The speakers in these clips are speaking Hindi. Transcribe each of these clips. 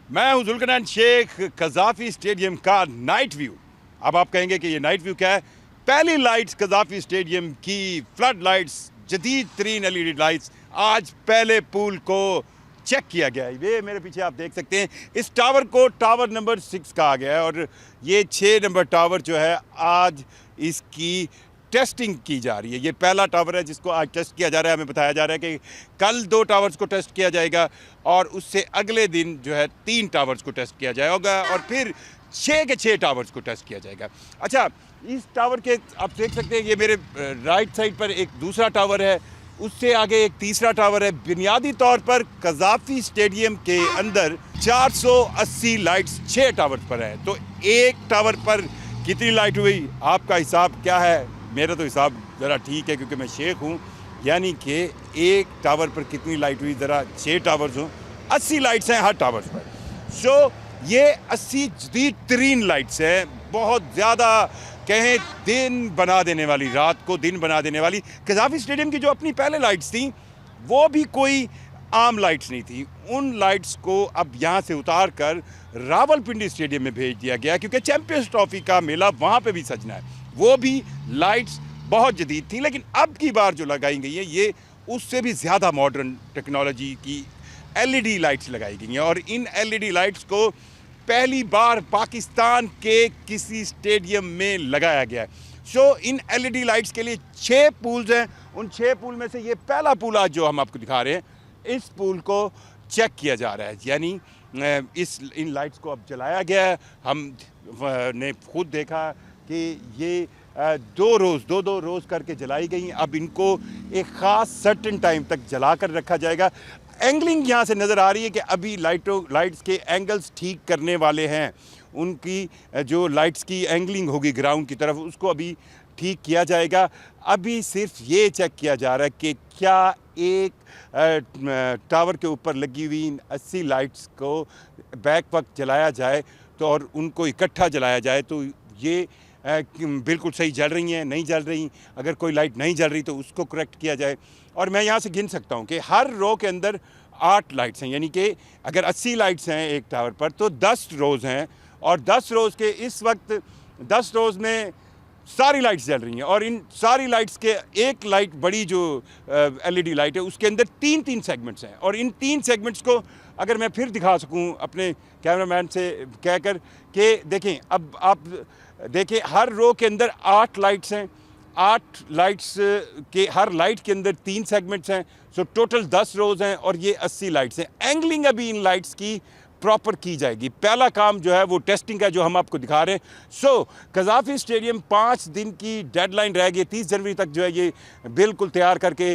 मैं हूं जुल्करनैन शेख, कज़ाफ़ी स्टेडियम का नाइट व्यू। अब आप कहेंगे कि ये नाइट व्यू क्या है? पहली लाइट्स कज़ाफ़ी स्टेडियम की फ्लड लाइट्स, जदीद तरीन एलईडी लाइट्स आज पहले पूल को चेक किया गया है। ये मेरे पीछे आप देख सकते हैं, इस टावर को टावर नंबर 6 कहा गया है और ये 6 नंबर टावर जो है आज इसकी टेस्टिंग की जा रही है। ये पहला टावर है जिसको आज टेस्ट किया जा रहा है। हमें बताया जा रहा है कि कल 2 टावर्स को टेस्ट किया जाएगा और उससे अगले दिन जो है 3 टावर्स को टेस्ट किया जाएगा और फिर 6 के 6 टावर्स को टेस्ट किया जाएगा। अच्छा, इस टावर के आप देख सकते हैं, ये मेरे राइट साइड पर एक दूसरा टावर है, उससे आगे एक तीसरा टावर है। बुनियादी तौर पर कज़ाफ़ी स्टेडियम के अंदर 480 लाइट्स 6 टावर्स पर है। तो एक टावर पर कितनी लाइट हुई, आपका हिसाब क्या है? मेरा तो हिसाब ज़रा ठीक है क्योंकि मैं शेख हूँ, यानी कि एक टावर पर कितनी लाइट हुई, ज़रा 6 टावर्स हों, 80 लाइट्स हैं हर टावर्स पर। सो ये 80 जदीद तरीन लाइट्स हैं, बहुत ज़्यादा कहें दिन बना देने वाली, रात को दिन बना देने वाली। कज़ाफ़ी स्टेडियम की जो अपनी पहले लाइट्स थी वो भी कोई आम लाइट्स नहीं थी। उन लाइट्स को अब यहाँ से उतार कर रावलपिंडी स्टेडियम में भेज दिया गया क्योंकि चैम्पियंस ट्रॉफी का मेला वहाँ पे भी सजना है। वो भी लाइट्स बहुत जदीद थी, लेकिन अब की बार जो लगाई गई है ये उससे भी ज़्यादा मॉडर्न टेक्नोलॉजी की एलईडी लाइट्स लगाई गई हैं और इन एलईडी लाइट्स को पहली बार पाकिस्तान के किसी स्टेडियम में लगाया गया है। सो इन एलईडी लाइट्स के लिए 6 पूल्स हैं। उन 6 पूल में से ये पहला पूल आज जो हम आपको दिखा रहे हैं, इस पूल को चेक किया जा रहा है, यानी इन लाइट्स को अब जलाया गया है। हम ने खुद देखा कि ये 2 रोज़ करके जलाई गई। अब इनको एक ख़ास सर्टेन टाइम तक जला कर रखा जाएगा। एंगलिंग यहाँ से नज़र आ रही है कि अभी लाइट्स के एंगल्स ठीक करने वाले हैं। उनकी जो लाइट्स की एंगलिंग होगी ग्राउंड की तरफ, उसको अभी ठीक किया जाएगा। अभी सिर्फ ये चेक किया जा रहा है कि क्या एक टावर के ऊपर लगी हुई इन 80 लाइट्स को बैक वक्त जलाया जाए तो और उनको इकट्ठा जलाया जाए तो ये बिल्कुल सही जल रही हैं, नहीं जल रही। अगर कोई लाइट नहीं जल रही तो उसको करेक्ट किया जाए। और मैं यहाँ से गिन सकता हूँ कि हर रो के अंदर 8 लाइट्स हैं, यानी कि अगर 80 लाइट्स हैं एक टावर पर तो 10 रोज़ हैं और 10 रोज़ के इस वक्त 10 रोज़ में सारी लाइट्स जल रही हैं और इन सारी लाइट्स के एक लाइट बड़ी जो एलईडी लाइट है उसके अंदर 3-3 सेगमेंट्स हैं और इन 3 सेगमेंट्स को अगर मैं फिर दिखा सकूं अपने कैमरामैन से कहकर कि देखें, अब आप देखिए हर रो के अंदर 8 लाइट्स हैं। 8 लाइट्स के हर लाइट के अंदर 3 सेगमेंट्स हैं। सो टोटल 10 रोज़ हैं और ये 80 लाइट्स हैं। एंगलिंग अभी इन लाइट्स की प्रॉपर की जाएगी। पहला काम जो है वो टेस्टिंग का, जो हम आपको दिखा रहे हैं। सो कज़ाफ़ी स्टेडियम 5 दिन की डेडलाइन रह गई, 30 जनवरी तक जो है ये बिल्कुल तैयार करके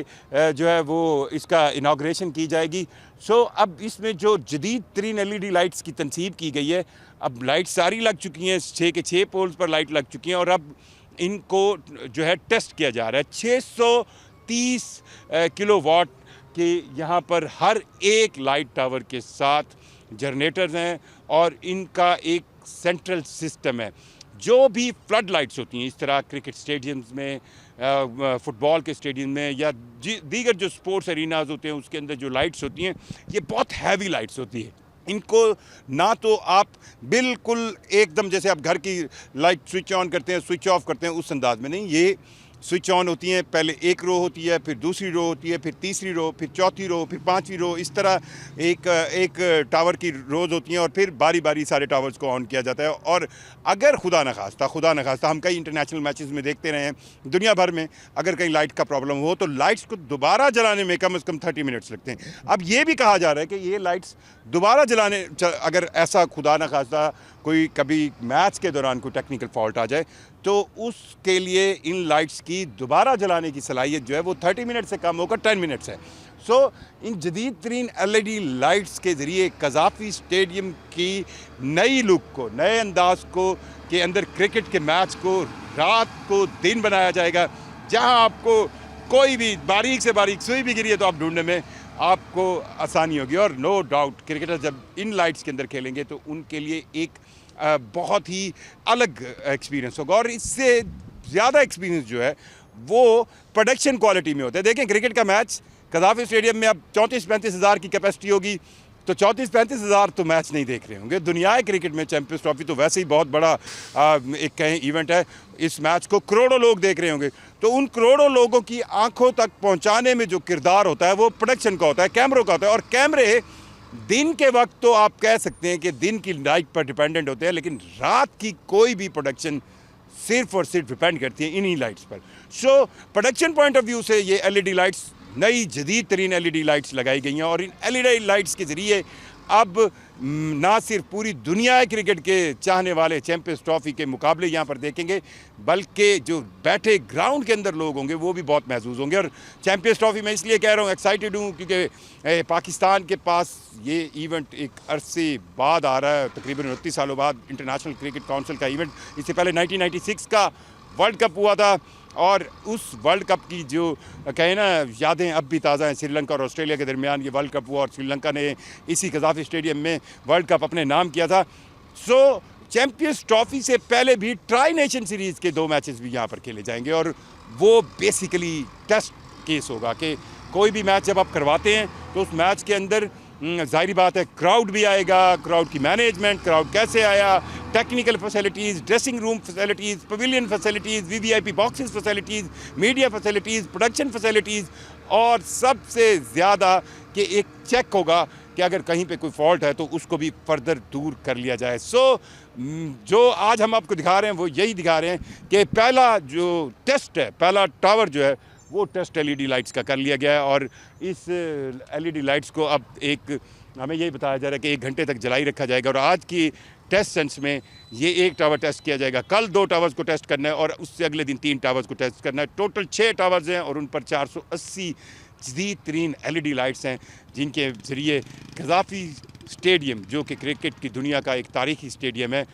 जो है वो इसका इनाग्रेशन की जाएगी। सो अब इसमें जो जदीद तरीन एलईडी लाइट्स की तनसीब की गई है, अब लाइट सारी लग चुकी हैं, 6 के 6 पोल्स पर लाइट लग चुकी हैं और अब इनको जो है टेस्ट किया जा रहा है। 630 किलोवाट के यहाँ पर हर एक लाइट टावर के साथ जनरेटर्स हैं और इनका एक सेंट्रल सिस्टम है। जो भी फ्लड लाइट्स होती हैं इस तरह क्रिकेट स्टेडियम्स में, फुटबॉल के स्टेडियम में या दीगर जो स्पोर्ट्स एरिनाज होते हैं उसके अंदर जो लाइट्स होती हैं ये बहुत हैवी लाइट्स होती है। इनको ना तो आप बिल्कुल एकदम जैसे आप घर की लाइट स्विच ऑन करते हैं स्विच ऑफ करते हैं उस अंदाज में नहीं, ये स्विच ऑन होती हैं। पहले एक रो होती है, फिर दूसरी रो होती है, फिर तीसरी रो, फिर चौथी रो, फिर 5वीं रो, इस तरह एक टावर की रोज़ होती हैं और फिर बारी बारी सारे टावर्स को ऑन किया जाता है। और अगर खुदा न खास्ता हम कई इंटरनेशनल मैचेस में देखते रहे हैं दुनिया भर में, अगर कहीं लाइट का प्रॉब्लम हो तो लाइट्स को दोबारा जलाने में कम से कम 30 मिनट्स लगते हैं। अब ये भी कहा जा रहा है कि ये लाइट्स दोबारा जलाने, अगर ऐसा खुदा न खास्ता कोई कभी मैच के दौरान कोई टेक्निकल फॉल्ट आ जाए तो उसके लिए इन लाइट्स की दोबारा जलाने की सलाहियत जो है वो 30 मिनट से कम होकर 10 मिनट्स है। सो इन जदीद तरीन एलईडी लाइट्स के ज़रिए कज़ाफ़ी स्टेडियम की नई लुक को, नए अंदाज को के अंदर क्रिकेट के मैच को रात को दिन बनाया जाएगा, जहां आपको कोई भी बारीक से बारीक सुई भी गिरी है तो आप ढूंढने में आपको आसानी होगी। और नो डाउट क्रिकेटर जब इन लाइट्स के अंदर खेलेंगे तो उनके लिए एक बहुत ही अलग एक्सपीरियंस होगा और इससे ज़्यादा एक्सपीरियंस जो है वो प्रोडक्शन क्वालिटी में होता है। देखें क्रिकेट का मैच कज़ाफ़ी स्टेडियम में अब 34-35 हज़ार की कैपेसिटी होगी, तो 34-35 हज़ार तो मैच नहीं देख रहे होंगे। दुनिया क्रिकेट में चैंपियंस ट्रॉफी तो वैसे ही बहुत बड़ा एक कहें इवेंट है। इस मैच को करोड़ों लोग देख रहे होंगे, तो उन करोड़ों लोगों की आंखों तक पहुंचाने में जो किरदार होता है वो प्रोडक्शन का होता है, कैमरों का होता है। और कैमरे दिन के वक्त तो आप कह सकते हैं कि दिन की लाइट पर डिपेंडेंट होते हैं, लेकिन रात की कोई भी प्रोडक्शन सिर्फ और सिर्फ डिपेंड करती है इन्हीं लाइट्स पर। So production point of view से ये एलईडी लाइट्स, नई जदीद तरीन एलईडी लाइट्स लगाई गई हैं, और इन एलईडी लाइट्स के ज़रिए अब ना सिर्फ पूरी दुनिया क्रिकेट के चाहने वाले चैंपियंस ट्रॉफी के मुकाबले यहाँ पर देखेंगे, बल्कि जो बैठे ग्राउंड के अंदर लोग होंगे वो भी बहुत महसूस होंगे। और चैंपियंस ट्रॉफी मैं इसलिए कह रहा हूँ, एक्साइटेड हूँ, क्योंकि पाकिस्तान के पास ये इवेंट एक अरसे बाद आ रहा है, तकरीबन 29 सालों बाद इंटरनेशनल क्रिकेट काउंसिल का इवेंट। इससे पहले 1996 का वर्ल्ड कप हुआ था, और उस वर्ल्ड कप की जो कहें ना यादें अब भी ताज़ा हैं। श्रीलंका और ऑस्ट्रेलिया के दरमियान ये वर्ल्ड कप हुआ, और श्रीलंका ने इसी कज़ाफ़ी स्टेडियम में वर्ल्ड कप अपने नाम किया था। सो चैंपियंस ट्रॉफी से पहले भी ट्राई नेशन सीरीज़ के 2 मैचेस भी यहाँ पर खेले जाएंगे, और वो बेसिकली टेस्ट केस होगा कि कोई भी मैच जब आप करवाते हैं तो उस मैच के अंदर ज़ाहिर बात है क्राउड भी आएगा, क्राउड की मैनेजमेंट, क्राउड कैसे आया, technical facilities, dressing room facilities, pavilion facilities, VVIP boxes facilities, media facilities, production facilities, और सबसे ज़्यादा कि एक चेक होगा कि अगर कहीं पे कोई फॉल्ट है तो उसको भी फर्दर दूर कर लिया जाए। सो जो आज हम आपको दिखा रहे हैं वो यही दिखा रहे हैं कि पहला जो टेस्ट है, पहला टावर जो है वो टेस्ट एलईडी लाइट्स का कर लिया गया है, और इस एलईडी लाइट्स को अब एक हमें यही बताया जा रहा है कि 1 घंटे तक जलाई रखा जाएगा। और आज की टेस्ट सेंस में ये 1 टावर टेस्ट किया जाएगा, कल 2 टावर्स को टेस्ट करना है, और उससे अगले दिन 3 टावर्स को टेस्ट करना है। टोटल 6 टावर्स हैं, और उन पर 480 जदीद तरीन एलईडी लाइट्स हैं, जिनके ज़रिए कज़ाफ़ी स्टेडियम, जो कि क्रिकेट की दुनिया का एक तारीखी स्टेडियम है,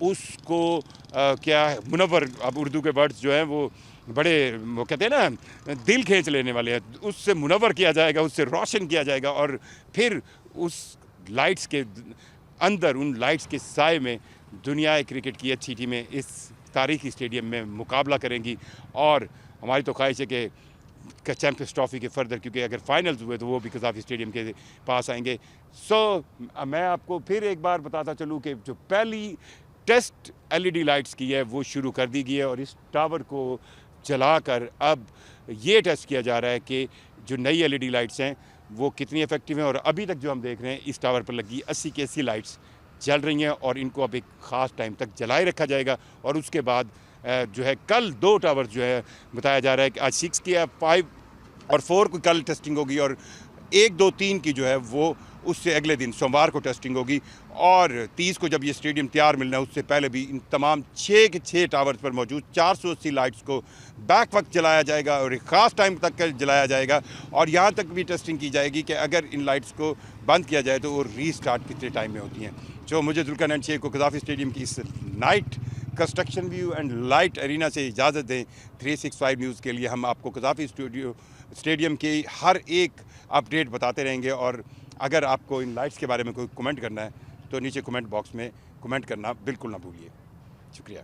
उसको क्या मुनव्वर, अब उर्दू के वर्ड्स जो हैं वो बड़े, वो कहते हैं ना, दिल खींच लेने वाले हैं, उससे मुनव्वर किया जाएगा, उससे रोशन किया जाएगा, और फिर उस लाइट्स के अंदर, उन लाइट्स के साए में दुनिया क्रिकेट की अच्छी टीमें इस तारीखी स्टेडियम में मुकाबला करेंगी। और हमारी तो ख्वाहिश है कि चैंपियंस ट्रॉफी के फर्दर, क्योंकि अगर फाइनल्स हुए तो वो भी कज़ाफ़ी स्टेडियम के पास आएंगे। सो मैं आपको फिर एक बार बताता चलूँ कि जो पहली टेस्ट एलईडी लाइट्स की है वो शुरू कर दी गई है, और इस टावर को जलाकर अब ये टेस्ट किया जा रहा है कि जो नई एलईडी लाइट्स हैं वो कितनी इफेक्टिव हैं। और अभी तक जो हम देख रहे हैं इस टावर पर लगी 80 की 80 लाइट्स जल रही हैं, और इनको अब एक ख़ास टाइम तक जलाए रखा जाएगा। और उसके बाद जो है कल 2 टावर जो है बताया जा रहा है कि आज 6 की 5 और 4 की कल टेस्टिंग होगी, और 1, 2, 3 की जो है वो उससे अगले दिन सोमवार को टेस्टिंग होगी, और 30 को जब ये स्टेडियम तैयार मिलना है उससे पहले भी इन तमाम 6 के 6 टावर्स पर मौजूद 480 लाइट्स को बैक वक्त जलाया जाएगा, और एक ख़ास टाइम तक जलाया जाएगा। और यहाँ तक भी टेस्टिंग की जाएगी कि अगर इन लाइट्स को बंद किया जाए तो वो रीस्टार्ट कितने टाइम में होती हैं। जो मुझे जुल्कारनैन शेख को कज़ाफ़ी स्टेडियम की इस night construction view and light arena से इजाज़त दें। 365 न्यूज़ के लिए हम आपको कज़ाफ़ी स्टेडियम की हर एक अपडेट बताते रहेंगे, और अगर आपको इन लाइट्स के बारे में कोई कमेंट करना है तो नीचे कमेंट बॉक्स में कमेंट करना बिल्कुल ना भूलिए। शुक्रिया।